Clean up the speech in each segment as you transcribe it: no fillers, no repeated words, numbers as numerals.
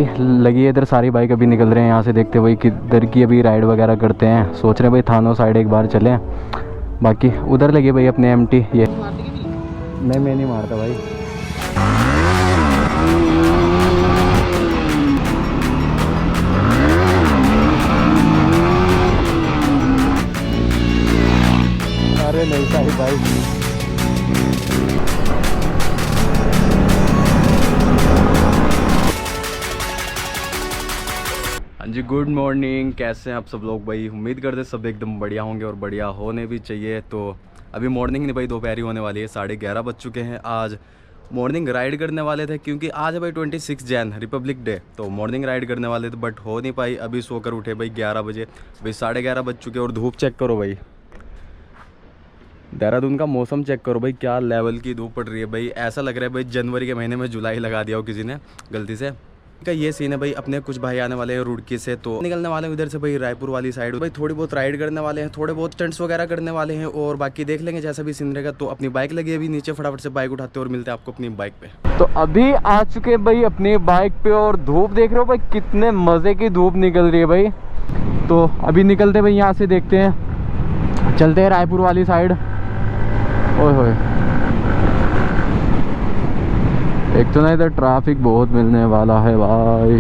लगी है इधर सारी बाइक अभी निकल रहे हैं यहाँ से, देखते भाई किधर की अभी राइड वगैरह करते हैं। सोच रहे हैं भाई थानों साइड एक बार चलें, बाकी उधर लगी भाई अपने एमटी। ये मैं नहीं मारता भाई। अरे नहीं साहिब भाई, हाँ जी गुड मॉर्निंग, कैसे हैं आप सब लोग भाई। उम्मीद करते सब एकदम बढ़िया होंगे और बढ़िया होने भी चाहिए। तो अभी मॉर्निंग नहीं भाई, दोपहर होने वाली है, 11:30 बज चुके हैं। आज मॉर्निंग राइड करने वाले थे क्योंकि आज है भाई 26 जैन रिपब्लिक डे, तो मॉर्निंग राइड करने वाले थे बट हो नहीं पाई। अभी सोकर उठे भाई 11 बजे, भाई 11:30 बज चुके और धूप चेक करो भाई, देहरादून का मौसम चेक करो भाई, क्या लेवल की धूप पड़ रही है भाई। ऐसा लग रहा है भाई जनवरी के महीने में जुलाई लगा दिया हो किसी ने गलती से। का ये सीन है भाई, अपने कुछ भाई आने वाले हैं रुड़की से, तो निकलने वाले हैं इधर से भाई रायपुर वाली साइड। भाई थोड़ी बहुत राइड करने वाले हैं, थोड़े बहुत स्टंट्स वगैरह करने वाले हैं और बाकी देख लेंगे जैसा भी सीन रहेगा। तो अपनी बाइक लगी है अभी नीचे, फटाफट से बाइक उठाते हैं और मिलते हैं आपको अपनी बाइक पे। तो अभी आ चुके भाई अपनी बाइक पे और धूप देख रहे हो भाई, कितने मजे की धूप निकल रही है भाई। तो अभी निकलते भाई यहाँ से, देखते हैं, चलते हैं रायपुर वाली साइड। ओए होए, एक तो ना इधर ट्रैफिक बहुत मिलने वाला है भाई।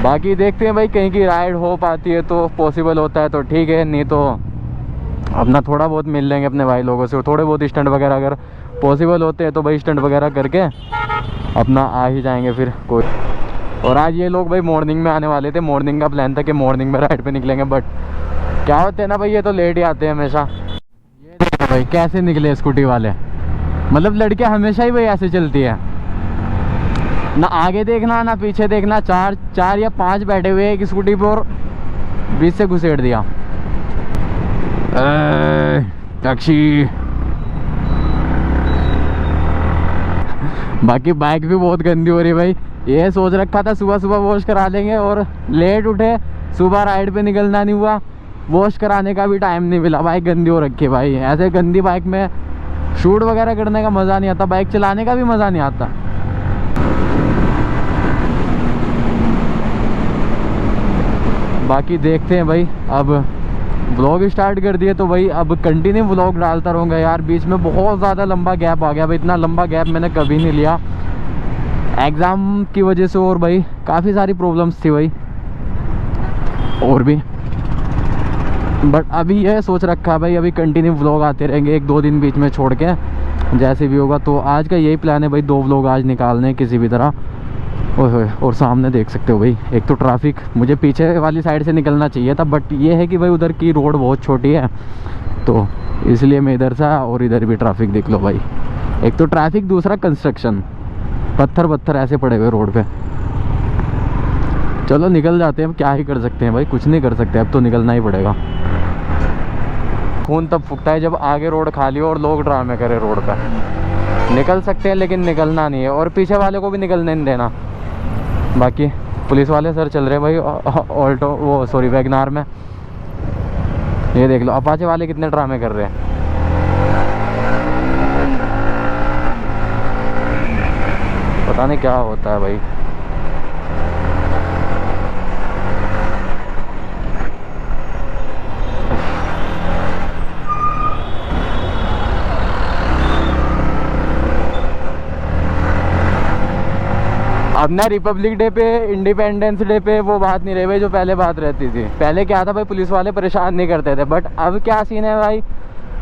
बाकी देखते हैं भाई, कहीं की राइड हो पाती है तो पॉसिबल होता है तो ठीक है, नहीं तो अपना थोड़ा बहुत मिल लेंगे अपने भाई लोगों से। थोड़े बहुत स्टंट वगैरह अगर पॉसिबल होते हैं तो भाई स्टंट वगैरह करके अपना आ ही जाएंगे फिर कोई। और आज ये लोग भाई मॉर्निंग में आने वाले थे, मॉर्निंग का प्लान था कि मॉर्निंग में राइड पे निकलेंगे, बट क्या होते हैं ना भाई, ये तो लेट ही आते हैं हमेशा। ये देखो भाई कैसे निकले स्कूटी वाले, मतलब लड़कियां हमेशा ही भाई ऐसे चलती है, ना आगे देखना ना पीछे देखना। चार या 5 बैठे हुए एक स्कूटी पर और बीच से घुसेड़ दिया। टैक्सी। बाकी बाइक भी बहुत गंदी हो रही है भाई। ये सोच रखा था सुबह सुबह वॉश करा लेंगे और लेट उठे, सुबह राइड पे निकलना नहीं हुआ, वॉश कराने का भी टाइम नहीं मिला। बाइक गंदी हो रखी है भाई, ऐसे गंदी बाइक में शूट वगैरह करने का मज़ा नहीं आता, बाइक चलाने का भी मज़ा नहीं आता। बाकी देखते हैं भाई, अब व्लॉग स्टार्ट कर दिए तो भाई अब कंटिन्यू व्लॉग डालता रहूँगा यार। बीच में बहुत ज़्यादा लंबा गैप आ गया भाई, इतना लंबा गैप मैंने कभी नहीं लिया एग्ज़ाम की वजह से, और भाई काफ़ी सारी प्रॉब्लम्स थी भाई और भी। बट अभी यह सोच रखा है भाई, अभी कंटिन्यू व्लॉग आते रहेंगे, 1-2 दिन बीच में छोड़ के जैसे भी होगा। तो आज का यही प्लान है भाई, 2 व्लॉग आज निकालने हैं किसी भी तरह। ओए और सामने देख सकते हो भाई, एक तो ट्रैफिक, मुझे पीछे वाली साइड से निकलना चाहिए था बट ये है कि भाई उधर की रोड बहुत छोटी है तो इसलिए मैं इधर से, और इधर भी ट्रैफिक देख लो भाई, एक तो ट्रैफिक, दूसरा कंस्ट्रक्शन, पत्थर ऐसे पड़े हुए रोड पे। चलो निकल जाते हैं, क्या ही कर सकते हैं भाई, कुछ नहीं कर सकते, अब तो निकलना ही पड़ेगा। खून तब फूकता है जब आगे रोड खाली हो और लोग ड्रामे करे रोड पर। निकल सकते हैं लेकिन निकलना नहीं है, और पीछे वाले को भी निकलने नहीं देना। बाकी पुलिस वाले सर चल रहे हैं भाई ऑल्टो, वो सॉरी वैगनार में। ये देख लो अपाचे वाले कितने ड्रामे कर रहे हैं। पता नहीं क्या होता है भाई। अब ना रिपब्लिक डे पे, इंडिपेंडेंस डे पे वो बात नहीं रही भाई जो पहले बात रहती थी। पहले क्या था भाई, पुलिस वाले परेशान नहीं करते थे, बट अब क्या सीन है भाई,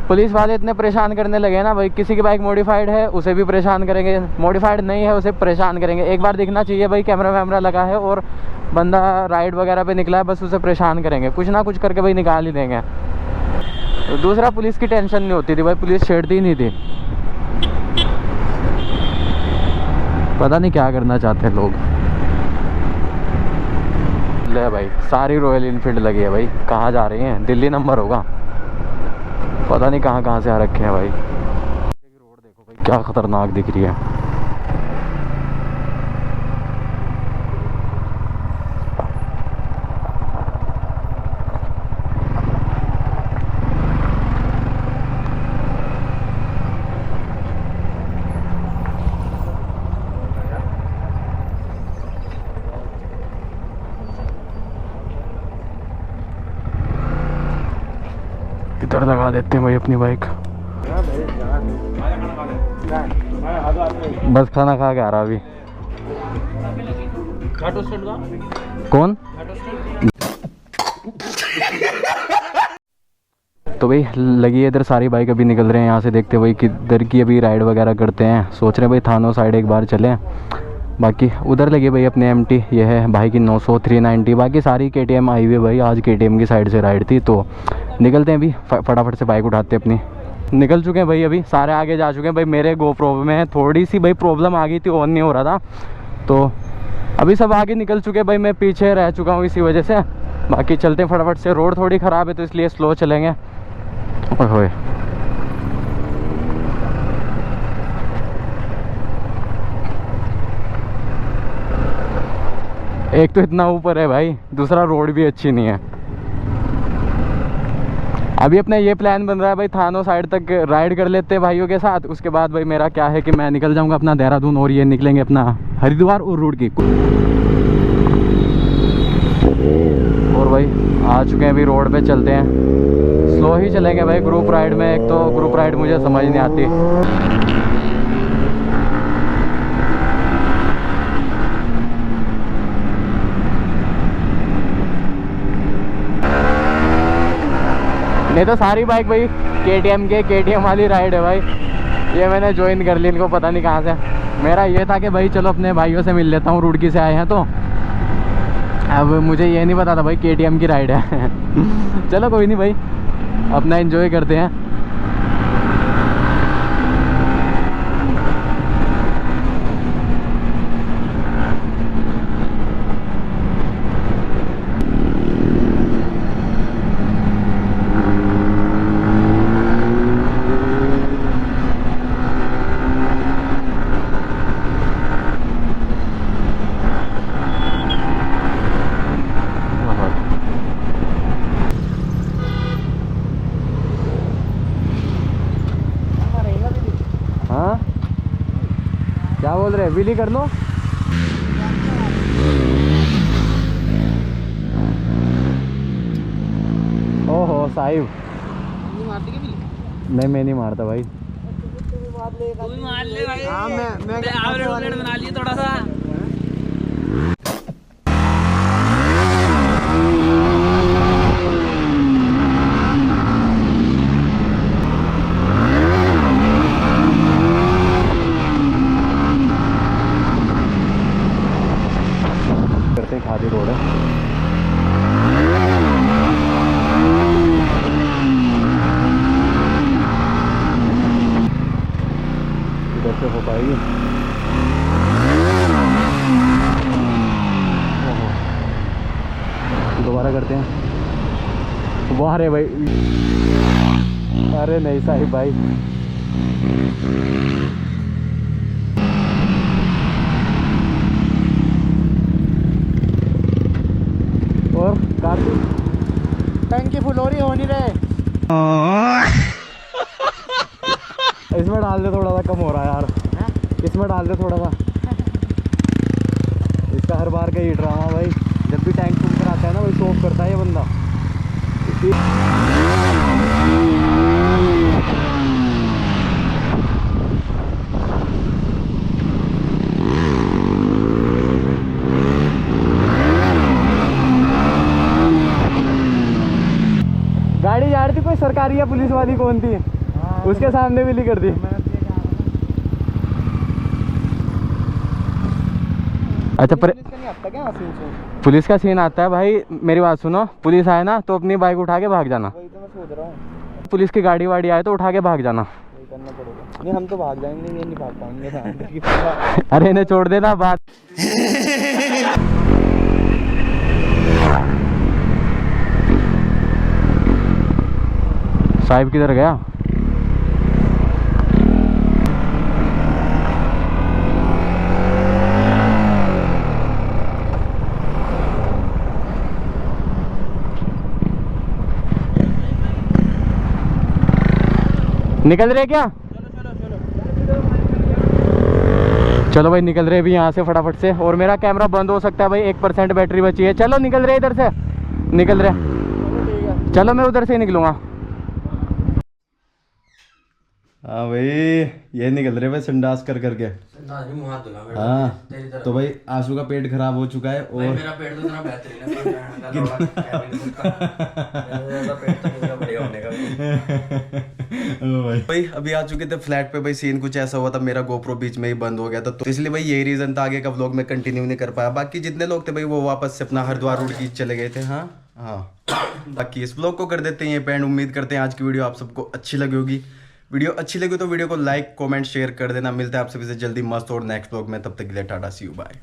पुलिस वाले इतने परेशान करने लगे ना भाई। किसी की बाइक मॉडिफाइड है उसे भी परेशान करेंगे, मॉडिफाइड नहीं है उसे परेशान करेंगे। एक बार दिखना चाहिए भाई, कैमरा वैमरा लगा है और बंदा राइड वगैरह पे निकला है, बस उसे परेशान करेंगे, कुछ ना कुछ करके भाई निकाल ही देंगे। तो दूसरा पुलिस की टेंशन नहीं होती थी भाई, पुलिस छेड़ती ही नहीं थी। पता नहीं क्या करना चाहते हैं लोग। ले भाई सारी रॉयल इनफील्ड लगी है भाई, कहाँ जा रही हैं, दिल्ली नंबर होगा, पता नहीं कहाँ से आ रखे हैं भाई। रोड देखो भाई क्या खतरनाक दिख रही है। इधर लगा देते हैं भाई अपनी बाइक। बस खाना खा के आ रहा अभी। कौन? तो भाई लगी है इधर सारी बाइक अभी निकल रहे हैं यहाँ से। देखते हैं भाई किधर की अभी राइड वगैरह करते हैं। सोच रहे हैं भाई थानो साइड एक बार चलें। बाकी उधर लगी भाई अपने MT, ये है भाई की 900 390। बाकी सारी KTM आई हुई है भाई। आज KTM की साइड से राइड थी तो निकलते हैं अभी फटाफट से बाइक उठाते हैं अपनी। निकल चुके हैं भाई, अभी सारे आगे जा चुके हैं भाई। मेरे GoPro में थोड़ी सी भाई प्रॉब्लम आ गई थी, ऑन नहीं हो रहा था, तो अभी सब आगे निकल चुके हैं भाई। मैं पीछे रह चुका हूँ इसी वजह से। बाकी चलते हैं फटाफट से। रोड थोड़ी ख़राब है तो इसलिए स्लो चलेंगे। ओए एक तो इतना ऊपर है भाई, दूसरा रोड भी अच्छी नहीं है। अभी अपना ये प्लान बन रहा है भाई थानो साइड तक राइड कर लेते हैं भाइयों के साथ। उसके बाद भाई मेरा क्या है कि मैं निकल जाऊंगा अपना देहरादून और ये निकलेंगे अपना हरिद्वार और रोड की। और भाई आ चुके हैं अभी रोड पे, चलते हैं। स्लो ही चलेंगे भाई ग्रुप राइड में। एक तो ग्रुप राइड मुझे समझ नहीं आती। नहीं तो सारी बाइक भाई KTM वाली राइड है भाई। ये मैंने ज्वाइन कर ली, इनको पता नहीं कहाँ से। मेरा ये था कि भाई चलो अपने भाइयों से मिल लेता हूँ, रुड़की से आए हैं तो। अब मुझे ये नहीं पता था भाई KTM की राइड है। चलो कोई नहीं भाई, अपना एंजॉय करते हैं। क्या बोल रहे हैं, विली कर लो। ओहो साहिब, नहीं मैं नहीं मारता भाई। मार ले भाई। हाँ मैं बना लिए थोड़ा सा। खादी रोड है। इधर से हो पाएगी। दोबारा करते हैं। वाह रे भाई, अरे नहीं साहिब भाई। और काफी टंकी फुल हो रही, हो नहीं रहे। इसमें डाल दे, थोड़ा सा कम हो रहा है यार। इसमें डाल दे थोड़ा सा। इसका हर बार का ही ड्रामा भाई। जब भी टैंक फुल कराता है ना वही शॉप करता है ये बंदा। गाड़ी जा रही थी कोई सरकारी या पुलिस वाली कौन थी, उसके सामने विली कर दी। अच्छा पर पुलिस का सीन आता है भाई। मेरी बात सुनो, पुलिस आए ना तो अपनी बाइक उठा के भाग जाना। वही तो मैं सोच रहा हूँ। पुलिस की गाड़ी वाड़ी आए तो उठा के भाग जाना। करना पड़ेगा। नहीं हम तो भाग जाएंगे, ये नहीं भाग पाएंगे। अरे इन्हें छोड़ देना बात। साहिब किधर गया? निकल रहे क्या? चलो भाई निकल रहे भी यहाँ से फटाफट से। और मेरा कैमरा बंद हो सकता है भाई, 1% बैटरी बची है। चलो निकल रहे इधर से, निकल रहे। चलो मैं उधर से ही निकलूँगा। हाँ भाई ये निकल रहे भाई संडास कर करके। हाँ तो भाई आंसू का पेट खराब हो चुका है और मेरा पेट तो इतना बेहतरीन है। भाई अभी आ चुके थे फ्लैट पे। भाई सीन कुछ ऐसा हुआ था, मेरा गोप्रो बीच में ही बंद हो गया था, तो इसलिए भाई यही रीजन था, आगे का व्लॉग में कंटिन्यू नहीं कर पाया। बाकी जितने लोग थे भाई वो वापस से अपना हरिद्वार रोड की चले गए थे। हाँ हाँ बाकी इस व्लॉग को कर देते हैं ये पेंड। उम्मीद करते हैं आज की वीडियो आप सबको अच्छी लगी होगी। वीडियो अच्छी लगी तो वीडियो को लाइक कमेंट शेयर कर देना। मिलते हैं आप सभी से जल्दी मस्त और नेक्स्ट व्लॉग में, तब तक के लिए टाटा सी यू बाय।